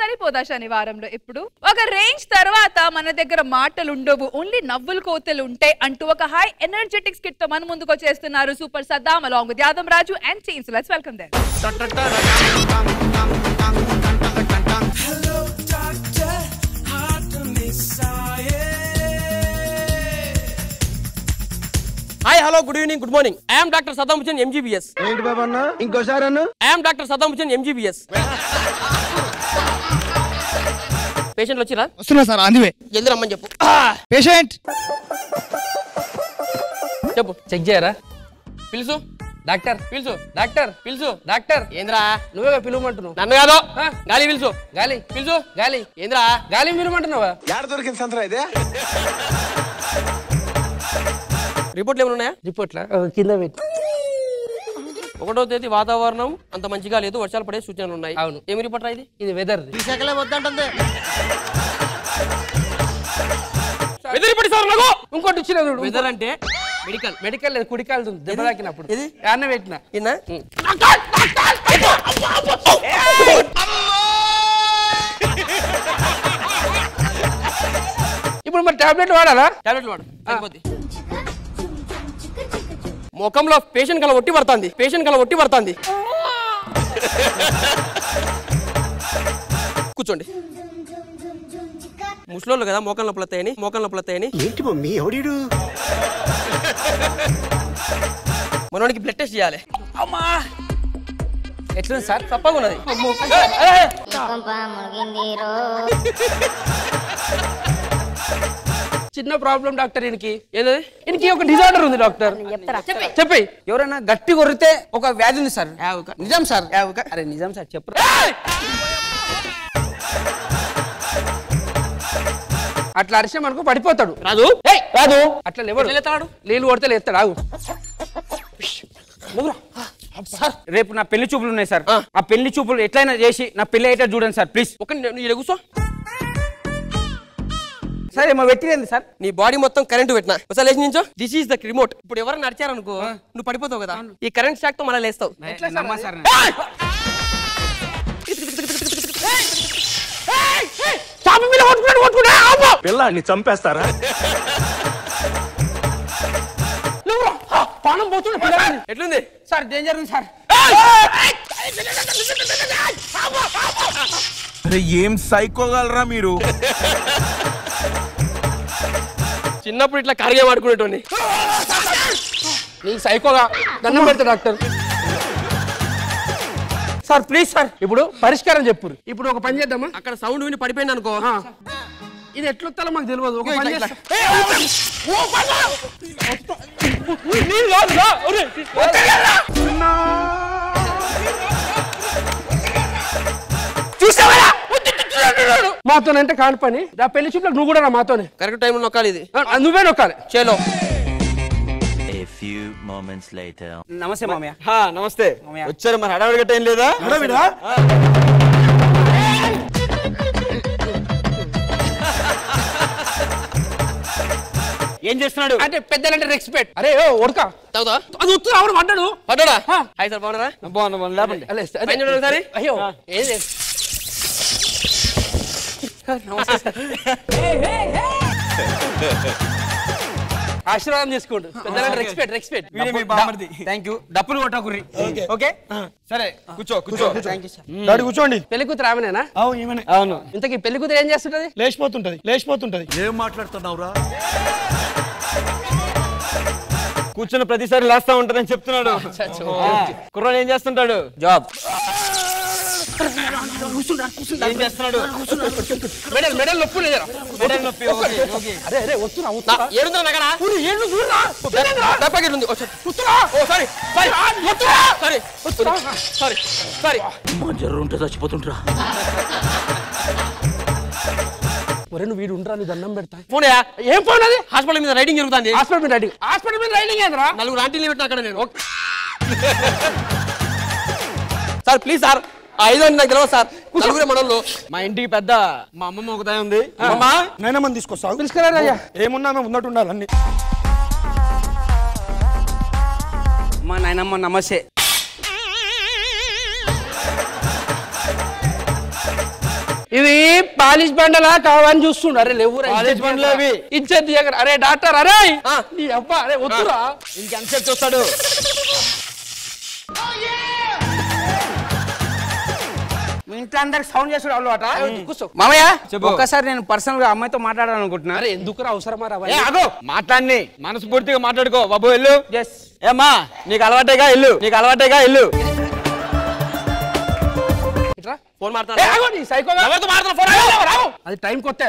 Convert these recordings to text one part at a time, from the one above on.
సరిపోదా శనివారంలో ఇప్పుడు ఒక రేంజ్ తర్వాత మన దగ్గర మాటలు ఉండవు ఓన్లీ నవ్వులు కోతలు ఉంటాయి అంటూ ఒక హై ఎనర్జెటిక్ స్కిట్ తో మన ముందుకు వచ్చేస్తున్నారు super Saddam along with Yadav Raju and team. So let's welcome them. Hi hello good evening good morning. I am doctor Saddam Hussain MGBS. ఏంటి బాబా అన్న ఇంకోసారి అన్న? I am doctor Saddam Hussain MGBS. పేషెంట్లు వచ్చిరా? వస్తున్నా సార్ అందువే. జల్దీ రమ్మని చెప్పు. పేషెంట్ చెప్పు. చెక్ చేయరా? పిలుసు డాక్టర్. పిలుసు డాక్టర్. పిలుసు డాక్టర్. ఏంద్రా నువ్వే పిలువమంటున్నావు? నన్ను కాదు గాలి పిలుసు. గాలి పిలుసు. గాలి ఏంద్రా గాలి పిలువమంటున్నావా? యాడ దొరికింది సంతరా ఇదే? రిపోర్ట్లు ఏమైనా ఉన్నాయా? రిపోర్ట్లా కింద పెట్టి 1వ తేదీ వాతావరణం అంత మంచిగా లేదు, వర్షాలు పడే సూచనలు ఉన్నాయి. అవును. ఏమి రిపోర్ట్ ఇది? ఇది వెదర్ వద్దంటుంది. వెదర్ రిపోర్ట్ సార్ నాకు ఇంకోటి ఇచ్చిన వెదర్ అంటే మెడికల్. మెడికల్ లేదు కుడికాలు దెబ్బ తాకినప్పుడు ఇది అన్న పెట్టిన ఇన్నా ఇప్పుడు మరి టాబ్లెట్ వాడాలా? టాబ్లెట్లు వాడు సరిపోద్ది. ముఖంలో పేషెంట్ కల ఒట్టి పడుతుంది. పేషెంట్ కల ఒట్టి పడుతుంది. కూర్చోండి. ముసలోళ్ళు కదా మోకాళ్ళ నొప్పులు వస్తాయని మోకాళ్ళ నొప్పులు వస్తాయని. ఏంటి మమ్మీ ఎవడీడు? మనోడికి బ్లడ్ టెస్ట్ చేయాలి. అమ్మా ఎట్లుంది సార్? తప్పగా ఉన్నది. చిన్న ప్రాబ్లం డాక్టర్ ఈయనకి. ఏది? ఈయనకి ఒక డిజార్డర్ ఉంది డాక్టర్. చెప్పి ఎవరైనా గట్టి కొరితే ఒక వ్యాధి ఉంది సార్. నిజం సార్. అరే నిజం సార్ చెప్పు. అట్లా అరిసే మనకు పడిపోతాడు. రాదు రాదు అట్లా లేవాడు. లేతాడు. నీళ్ళు కొడితే లేస్తాడు. ఆగు సార్ రేపు నా పెళ్లి చూపులు ఉన్నాయి సార్. ఆ పెళ్లి చూపులు ఎట్లయినా చేసి నా పెళ్లి అయితే చూడండి సార్ ప్లీజ్. ఒక నువ్వు కూర్చో. సార్ ఏమో పెట్టింది సార్. నీ బాడీ మొత్తం కరెంట్ పెట్టినా ఒకసారి లేచి నించో. This is the remote. ఇప్పుడు ఎవరైనా నడిచారనుకో నువ్వు పడిపోతావు కదా. ఈ కరెంట్ షాక్ తో మళ్ళీ లేస్తావు. పిల్లాన్ని చంపేస్తారా? పానం పోతుంది. ఎట్లుంది సార్ డేంజర్ ఉంది సార్. అరే ఏం సైకోగలరా మీరు? చిన్నప్పుడు ఇట్లా కరిగే ఆడుకునేటోని. నీకు సైకోగా దండం పెడతా డాక్టర్. సార్ ప్లీజ్ సార్ ఇప్పుడు పరిష్కారం చెప్పు. ఇప్పుడు ఒక పని చేద్దామా? అక్కడ సౌండ్ విని పడిపోయింది అనుకో. ఇది ఎట్లొత్తాలో మాకు తెలియదు. ఒక పని చేస్తా. మాతోనంటే కాని పని. నా పెళ్లి చూపులకు నువ్వు కూడా మాతోనే కరెక్ట్ టైంలో నొక్కాలి. ఇది నువ్వే నొక్కాలి. చేలో. నమస్తే మామయ్య. నమస్తే. వచ్చారు మరి హడావిడి గట్ట ఏం లేదా? హడావిడా? ఏం చేస్తున్నాడు అంటే పెద్దలంటే రెస్పెక్ట్. అరే ఉడక తాగుతా. అది ఉత్తు రావడం పడ్డాడు. పడ్డా. హాయ్ సార్ బాగున్నారా? బాగున్నా లేపండి. ఒకసారి. అయ్యో ఏది ఆశీర్వాదం చేసుకోండి. పెద్దలంటే రెస్పెక్ట్ రెస్పెక్ట్. Thank you. డప్పులు కొట్టకుర్రి. ఓకే సరే కూర్చో కూర్చో. Thank you sir. డాడీ కూర్చోండి. పెళ్లి కూతురు ఆమెనేనా? అవును. ఇంతకీ పెళ్లి కూతురు ఏం చేస్తుంటది? లేచిపోతుంటది. ఏం మాట్లాడుతున్నావురా? కూర్చున్న ప్రతిసారి లేస్తా ఉంటదని చెప్తున్నాడు. కుర్రాడు ఏం చేస్తుంటాడు? జాబ్. ఏం చేస్తున్నాడు? మెడల్ నొప్పి లేదా? మెడల్ నొప్పి. అరే అరే వస్తున్నా ఏడుందా నగర? డబ్బా సారీ జర్రు ఉంటే చచ్చిపోతుంటా. ఒరే నువ్వు వీడు ఉండరా, నీ దండం పెడతా. ఫోన్ ఏం ఫోన్ అది? హాస్పిటల్ మీద రైడింగ్ జరుగుతుంది. హాస్పిటల్ మీద రైడింగ్? హాస్పిటల్ మీద రైడింగ్ ఏంద్రా? 4 ఆంటీలు పెట్టిన అక్కడ నేను. సార్ ప్లీజ్ సార్, 5 నాకు తెలియదు సార్. నలుగురే మనోళ్ళు. మా ఇంటికి పెద్ద మా అమ్మమ్మ ఒకటే ఉంది. నైనమ్మని తీసుకొస్తావు? తీసుకురా అయ్యా. ఏమున్నా మేము ఉన్నట్టు ఉండాలి అన్ని. మా నాయనమ్మ నమస్తే. ఇది పాలిష్ బండలా కావని చూస్తుండ. అరే లేవు పాలిష్ బండ్లు అవి. ఇచ్చేది అరే డాక్టర్ అరే నీ అబ్బా అరే వద్దురా. ఇంకెంతసేపు చూస్తాడు? మీ ఇంట్లో అందరికి సౌండ్ చేస్తాడు అలవాట. మామయ్య ఒక్కసారి నేను పర్సనల్ గా అమ్మాయితో మాట్లాడాలనుకుంటున్నా. అరే ఎందుకురా అవసరమా రా? ఆగో మాట్లాడి మనస్ఫూర్తిగా మాట్లాడుకో బాబు. వెళ్ళు. ఏమ్మా నీకు అలవాటేగా ఇల్లు, నీకు అలవాటేగా ఇల్లు. ఫోన్ అది టైం కొత్త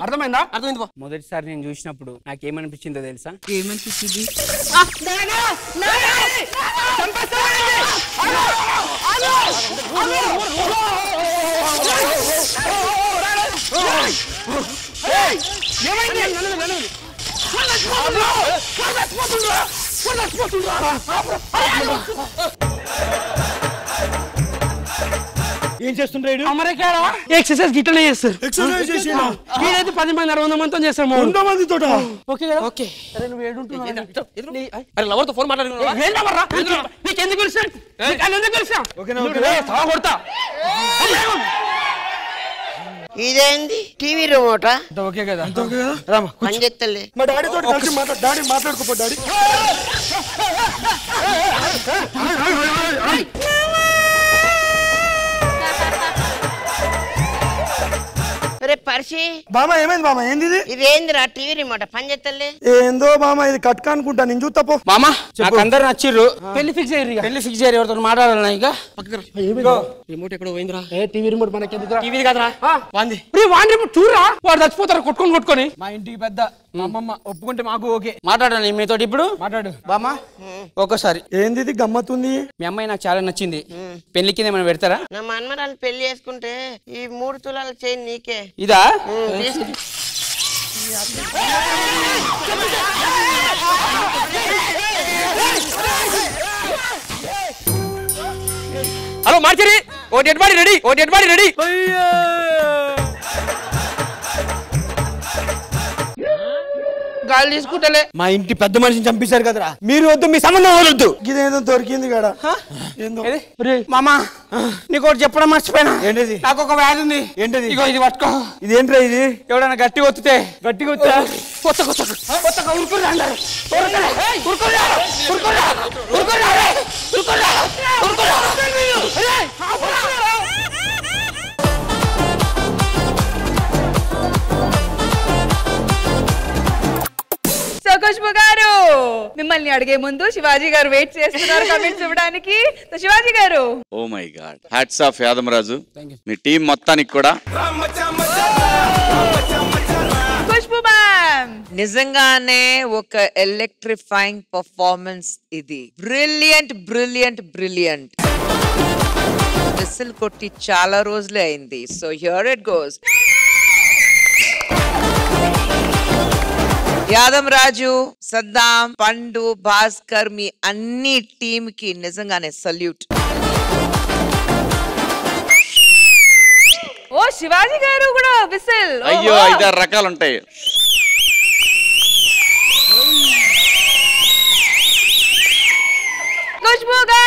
అర్థమైందా? అర్థమైంది. మొదటిసారి నేను చూసినప్పుడు నాకేమనిపించిందో తెలుసా? ఏమనిపించింది? ఏం చేస్తుంటాడు? అమెరికాలో ఎక్సర్సైజ్ గిట్లనే చేస్తారు. ఎక్సర్సైజ్ చేసినా వీడైతే 10 మంది 100 మందితో చేస్తాం. 100 మందితో ఓకే కదా? ఓకే. అరే నువ్వు ఏడుంటున్నావు? అరే లవర్తో ఫోన్ మాట్లాడుతున్నావా? ఏం లవర్ రా? నీకెందుకు తెలుసా? నీకెందుకు తెలుసా? ఓకేనా ఓకే సవా కొడతా. ఇదేంది టీవీ రిమోట్? ఓకే కదా? రామ పనిచేస్తలే. మా డాడీ తోటి కలిసి డాడీ మాట్లాడుకోపో డాడీ. అరే పరిచి బామా ఏమైంది బామా? ఏంది ఇది? ఇదేందిరా టీవీ రిమోట్ పనిచేస్తలే? ఏందో బామా ఇది కట్క అనుకుంటా. నేను చూస్తాపో. మామా నాకు అందరు నచ్చిర్రు. పెళ్లి ఫిక్స్ అయ్యి పెళ్లి ఫిక్స్ చేయరు. ఎవరితో మాట్లాడాలన్నా ఇంకా రిమోట్ ఎక్కడ పోయిందిరా? ఏ టీవీ రిమోట్ మనకి ఎందుకు? టీవీ కదరా వాంది. వాన్ రిమోట్ చూడరా వాడు చచ్చిపోతారు కొట్టుకొని. మా ఇంటికి పెద్ద మా అమ్మమ్మ ఒప్పుకుంటే మాకు ఓకే. మాట్లాడాలి మీతో ఇప్పుడు. మాట్లాడు బామా ఒక్కసారి. ఏంది ఇది గమ్మత్తుంది? మీ అమ్మాయి నాకు చాలా నచ్చింది. పెళ్లి కింద ఏమైనా పెడతారా? నా మన్మరాలు పెళ్లి చేసుకుంటే ఈ 3 తులాల చైన్ నీకే. ఇదా? హలో మార్చరి ఓ డెడ్ బాడీ రెడీ. గాలి తీసుకుంటలే. మా ఇంటి పెద్ద మనిషిని చంపేశారు కదరా. మీరు వద్దు, మీ సంబంధం వదలొద్దు. ఇదేదో దొరికింది కదా. ఏందో మామా నీకు ఒకటి చెప్పడం మర్చిపోయినా. ఏంటిది? నాకు ఒక వ్యాధి ఉంది. ఏంటిది? ఇగో ఇది పట్టుకో. ఇదేంట్రా ఇది? ఎవడన్నా గట్టి ఒత్తితే గట్టిగా వచ్చా కొత్తగా ఉరుకురా. సో ఖుష్బు గారు మిమ్మల్ని అడిగే ముందు శివాజీ గారు వెయిట్ చేస్తున్నారు కమెంట్స్ ఇవ్వడానికి. సో శివాజీ గారు. Oh my god, hats off Yadamaraju, మీ టీం మొత్తానికి కూడా. ఖుష్బు మ్యామ్ నిజంగానే ఒక ఎలక్ట్రిఫైయింగ్ పర్ఫార్మెన్స్ ఇది. బ్రిలియంట్ విసిల్ కొట్టి చాలా రోజులే అయింది. So here it goes. Yadam Raju, Saddam, Pandu, Bhaskar మీ అన్ని టీమ్ కి నిజంగానే సల్యూట్. ఓ శివాజీ గారు కూడా విసిల్. అయ్యో 5-6 రకాలు ఉంటాయి. ఖుష్బు గారు